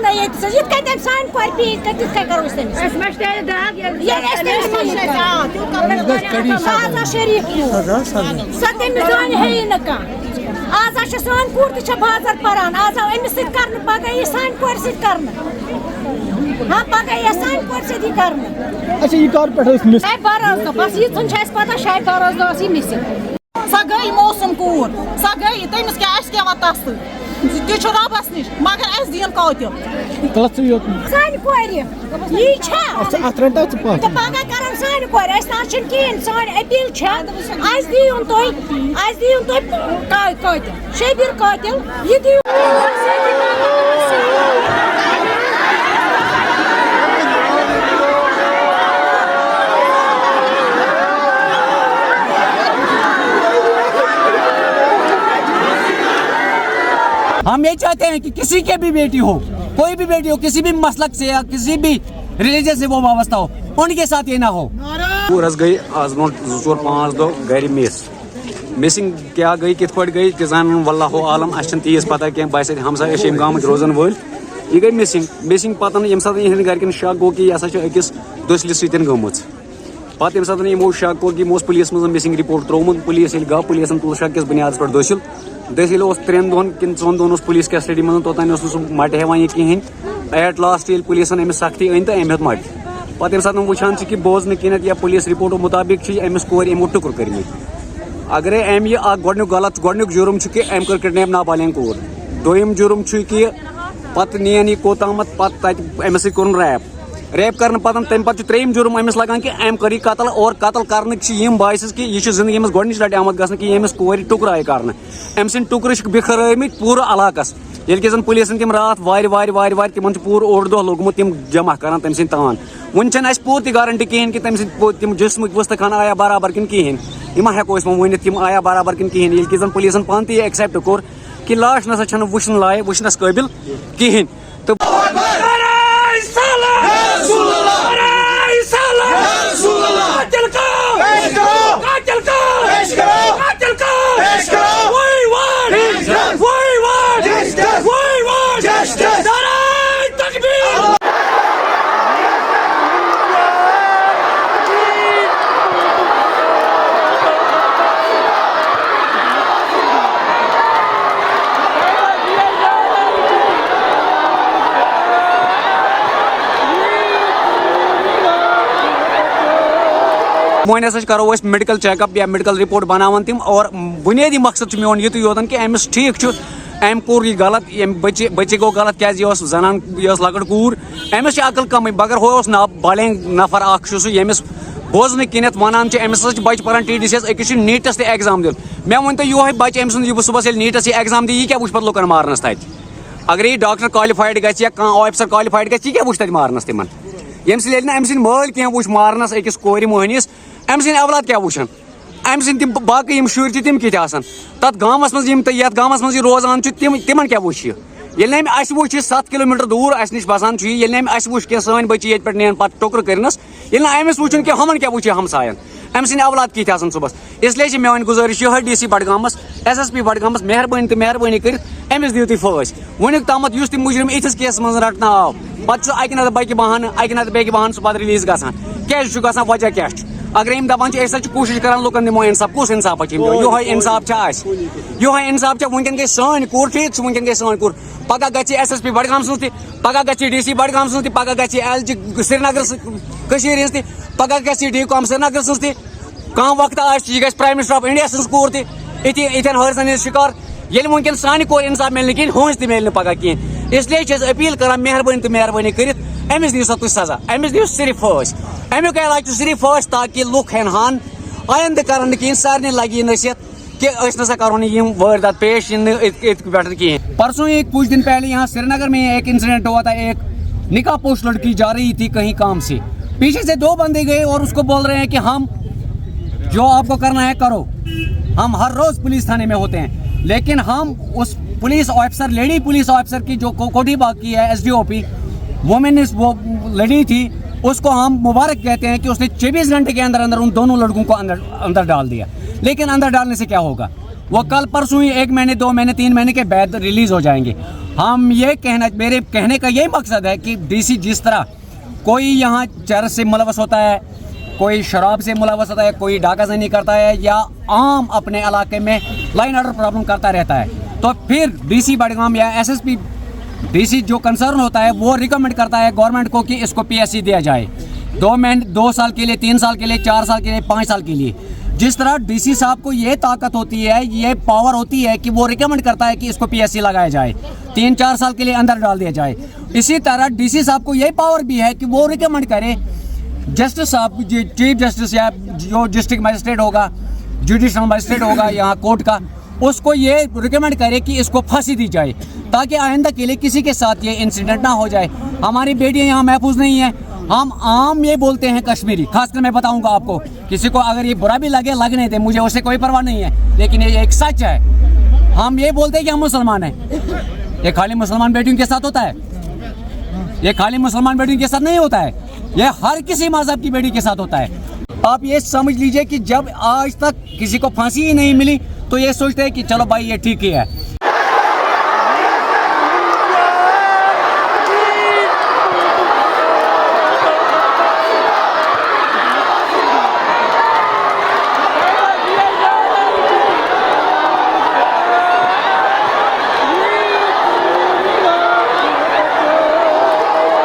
نا یہ کتنے سان کور پی کتنے کرو اس تمس اس مش تیل داغ یہ آزا شریف ستم زان ہے نہ کان آزا سان کور تہ بازر پران آزا امس سۭتۍ کرنہٕ پگاہ یہ سان کور سۭتۍ کرنہٕ ہاں پگاہ یہ سان کور سۭتۍ کرنہٕ اچھا یہ کار پٮ۪ٹھ ٲس مِس شاید باراز دۄہ بس یہِ ژھُن چھِ اَسہِ پتہ شاید باراز دۄہ ٲس یہِ مِسِنگ سۄ گٔے موسم کوٗر سۄ گٔے تٔمِس کیٛاہ اَسہِ کیٛاہ وَتھ تَس تہٕ تہِ چھُ رۄبَس نِش مگر اَسہِ دِیِن قٲتِل سانہِ کورِ یی چھا اتھ رٹا ژٕ پتھ تہٕ پگاہ کرن سانہِ کورِ اَسہِ نہ چھُنہٕ کِہیٖنۍ سٲنۍ أپیٖل چھےٚ اَسہِ دِیِن تُہۍ قٲتِل شبیٖر قٲتِل یہِ دِیِو ہم یہ چاہتے ہیں کہ کسی کے بھی بیٹی ہو کوئی بھی بیٹی ہو کسی بھی مسلک سے یا کسی بھی ریلیجن سے وہ وابستہ ہو ان کے ساتھ یہ نہ ہو گئی آز برو 2-4-5 دہ گر مسنگ کیا گئی کت پہ گئی کہ زان واللہ عالم اس تیز پتہ کی باسے ہمسا ام گام روزن ول یہ گئی مسنگ پتہ یم سات یہ گرکن شک گو کہ یہ أکِس دٔسلہِ سۭتۍ گٔمٕژ پتہ یم سات یمو شک کوٚر کہ یمو پولیس مز مسنگ رپورٹ ترومت پولیس ییٚلہِ گوٚو پولیسن تُل شک کس بنیادس پہ دٔسِل اوس 3 دۄہن کن 2 دۄہن اوس پولیس کسٹڈی منٛز توٚتانۍ اوس نہٕ سُہ مٹہِ ہٮ۪وان یہِ کِہیٖنۍ ایٹ لاسٹ ییٚلہِ پولیسن أمِس سختی أنۍ تہٕ أمۍ ہیوٚت مٹہِ پتہٕ ییٚمہِ ساتہٕ وٕچھان چھِ کہِ بوزنہٕ کِنٮ۪تھ یا پولیس رپورٹو مُطابق چھِ أمِس کورِ یِمو ٹُکُر کٔرمٕتۍ اگرے أمۍ یہِ اکھ گۄڈنیُک جُرم چھُ کہِ أمۍ کٔر کڈنیپ نابالغ کوٗر دوٚیِم جُرم چھُ کہِ پتہٕ نِیَن یہِ کوٚتامَتھ پتہٕ تتہِ أمِس سۭتۍ کوٚرُن ریپ کرنہٕ پتہٕ تمہِ پتہٕ چھُ 3یِم جُرم أمِس لگان کہِ أمۍ کٔر یہِ قتل اور قتل کرنٕکۍ چھِ یِم باعث کہِ یہِ چھُ زندگی منٛز گۄڈنِچ لٹہِ آمُت گژھنہٕ کہِ ییٚمِس کورِ ٹُکرٕ آیہِ کرنہٕ أمۍ سٕنٛدۍ ٹُکرٕ چھِ بِکھرٲومٕتۍ پوٗرٕ علاقس ییٚلہِ کہِ زن پولیسن تِم راتھ وارِ تِمن چھُ پوٗرٕ اوٚڑ دۄہ لوٚگمُت تِم جمع کران تٔمۍ سٕنٛدۍ تان وُنہِ چھنہٕ اَسہِ پوٗرٕ تہِ گارنٹی کِہیٖنۍ کہِ تٔمۍ سٕنٛدۍ تِم جسمٕکۍ وُستہٕ خانہٕ آیا برابر کِنہٕ کِہیٖنۍ یہِ ما ہٮ۪کو أسۍ وۄنۍ ؤنِتھ تِم آیا برابر کِنہٕ کِہیٖنۍ ییٚلہِ کہِ زن پولیسن پانہٕ تہِ یہِ ایکسیپٹ کوٚر کہِ لاش نسا چھنہٕ وٕچھنس قٲبِل کِہیٖنۍ تہٕ وۄنۍ ہسا کرو أسۍ میڈیکل چیک اپ یا میڈیکل رپورٹ بناون تِم اور بنیٲدی مقصد چھُ میون یِتُے یوتن کہِ أمِس ٹھیٖک چھُ أمۍ کوٚر یہِ غلط أمۍ بچہِ گوٚو غلط کیازِ یہِ ٲس زنان یہِ ٲس لۄکٕٹ کوٗر أمِس چھِ عقل کمٕے مگر ہُہ اوس بالغ نفر اکھ چھُ سُہ ییٚمِس بوزنہٕ کِنٮ۪تھ ونان چھِ أمِس ہسا چھِ بچہِ پران TDC یس أکِس چھُ نیٖٹس تہِ ایگزام دیُن مےٚ ؤنۍ تو یِہوے بچہِ أمۍ سُنٛد یہِ صبحس ییٚلہِ نیٖٹس یہِ ایگزام دی یہِ کیاہ وٕچھِ پتہٕ لُکن مارنس تتہِ اگر یہِ ڈاکٹر کالِفایڈ گژھِ یا کانٛہہ آفیسر کالِفایڈ گژھِ یہِ کیاہ وٕچھِ تتہِ مارنس تِمن ییٚمہِ سۭتۍ ییٚلہِ نہٕ أمۍ سٕنٛدۍ مٲلۍ کینٛہہ وٕچھ مارنس أکِس کورِ مٔہنِس أمۍ سٕنٛدۍ اولاد کیاہ وٕچھن أمۍ سٕنٛدۍ تِم باقٕے یِم شُرۍ تہِ تِم کِتھ آسن تتھ گامس منٛز یِم یتھ گامس منٛز یہِ روزان چھُ تِمن کیاہ وٕچھِ ییٚلہِ نہٕ أمۍ اَسہِ وٕچھ یہِ 7 کِلوٗمیٖٹر دوٗر اَسہِ نِش بسان چھُ یہِ ییٚلہِ نہٕ أمۍ اَسہِ وٕچھ کینٛہہ سٲنۍ بٔچی ییٚتہِ پٮ۪ٹھ نِیَن پتہٕ ٹُکرٕ کٔرنس ییٚلہِ نہٕ أمِس وٕچھُن کینٛہہ ہُمن کیاہ وٕچھِ ہمساین أمۍ سٕنٛدۍ اولاد کِتھ آسن صُبحس اسلیے چھِ میٲنۍ گُزٲرِش یِہوے DC بڈگامس SSP بڈگامس مہربٲنی کٔرِتھ أمِس دِیِو تُہۍ پھٲسۍ وُنیُک تامتھ یُس تہِ مُجرم یِتھِس کیسس منٛز رٹنہٕ آو پتہٕ چھُ اکہِ نتہٕ بیٚکہِ بہانہٕ سُہ پتہٕ رِلیٖز گژھان کیازِ چھُ گژھان وجہ کیاہ چھُ اگر یِم دپان چھِ أسۍ ہسا چھِ کوٗشش کران لُکن دِمو انصاف کُس انصافا چھِ یِہوے انصاف چھا اَسہِ یِہوے انصاف چھا وٕنکیٚن گٔے سٲنۍ کوٗر ٹھیٖک چھُ وٕنکیٚن گٔے سٲنۍ کوٗر پگہہ گژھِ SSP بڈگام سٕنٛز تہِ پگہہ گژھِ DC بڈگام سٕنٛز تہِ پگہہ گژھِ LG سرینگر کٔشیٖرِ ہٕنٛز تہِ پگہہ گژھِ DCOM سرینگر سٕنٛز تہِ کانٛہہ وقت آسہِ یہِ گژھِ پرایم منسٹر آف انڈیا سٕنٛز کوٗر تہِ یِتھٮ۪ن حٲرثن ہٕنٛدۍ شِکار ییٚلہِ وٕنکیٚن سانہِ کورِ انصاف مِلہِ نہٕ کِہیٖنۍ ہُہٕنٛز تہِ مِلہِ نہٕ پگہہ کِہیٖنۍ اسلیے چھِ أسۍ اپیٖل کران مہربٲنی کٔرِتھ أمِس دِیِو سا تُہۍ سزا أمِس دِیِو صرف پھٲسۍ امیُک علاج چھُ صرف پھٲسۍ تاکہِ لُکھ ہٮ۪نہٕ ہن آیندٕ کرن نہٕ کِہیٖنۍ سارنٕے لگہِ یہِ نصیحت کہ أسۍ نسا کرو نہٕ یِم وٲرۍدات پیش یِن نہٕ یِتھ پٮ۪ٹھ کِہیٖنۍ پرسوں ایک کچھ دن پہلے یہاں سری نگر میں ایک انسیڈنٹ ہوا تھا ایک نکاح پوش لڑکی جا رہی تھی کہیں کام سے پیچھے سے 2 بندے گئے اور اس کو بول رہے ہیں کہ ہم جو آپ کو کرنا ہے کرو ہم ہر روز پولیس تھانے میں ہوتے ہیں لیکن ہم اس police officer lady police officer کی جو کوٹھی باغ کی ہے SDOP وومن وہ لڑی تھی اس کو ہم مبارک کہتے ہیں کہ اس نے 24 گھنٹے کے اندر ان دونوں لڑکوں کو اندر ڈال دیا لیکن اندر ڈالنے سے کیا ہوگا وہ کل پرسوں ہی 1 مہینے 2 مہینے 3 مہینے کے بعد ریلیز ہو جائیں گے. ہم یہ میرے کہنے کا یہی مقصد ہے کہ ڈی سی جس طرح کوئی یہاں چرس سے ملوث ہوتا ہے, کوئی شراب سے ملوث ہوتا ہے, کوئی ڈاکہ زنی کرتا ہے یا عام اپنے علاقے میں لائن آرڈر پرابلم کرتا رہتا ہے, تو پھر ڈی سی بڑگام یا S S P D C جو کنسرن ہوتا ہے وہ ریکمنڈ کرتا ہے گورنمنٹ کو کہ اس کو پی ایس سی دیا جائے 2 سال کے لیے, 3 سال کے لیے, 4 سال کے لیے, 5 سال کے لیے. جس طرح ڈی سی صاحب کو یہ طاقت ہوتی ہے, یہ پاور ہوتی ہے کہ وہ ریکمنڈ کرتا ہے کہ اس کو پی ایس سی لگایا جائے, 3-4 سال کے لیے اندر ڈال دیا جائے. اسی طرح ڈی سی صاحب کو یہ پاور بھی ہے کہ وہ ریکمنڈ کرے جسٹس صاحب, چیف جسٹس یا جو ڈسٹرکٹ مجسٹریٹ ہوگا, جوڈیشل مجسٹریٹ ہوگا یہاں کورٹ کا, اس کو یہ ریکمنڈ کرے کہ اس کو پھانسی دی جائے تاکہ آئندہ کے لیے کسی کے ساتھ یہ انسیڈنٹ نہ ہو جائے. ہماری بیٹیاں یہاں محفوظ نہیں ہیں. ہم عام یہ بولتے ہیں کشمیری, خاص کر میں بتاؤں گا آپ کو, کسی کو اگر یہ برا بھی لگے لگنے دے, مجھے اس سے کوئی پرواہ نہیں ہے, لیکن یہ ایک سچ ہے. ہم یہ بولتے ہیں کہ ہم مسلمان ہیں. یہ خالی مسلمان بیٹیوں کے ساتھ ہوتا ہے, یہ خالی مسلمان بیٹیوں کے ساتھ نہیں ہوتا ہے, یہ ہر کسی مذہب کی بیٹی کے ساتھ ہوتا ہے. آپ یہ سمجھ لیجئے کہ جب آج تک کسی کو پھانسی ہی نہیں ملی تو یہ سوچتے ہیں کہ چلو بھائی یہ ٹھیک ہی ہے.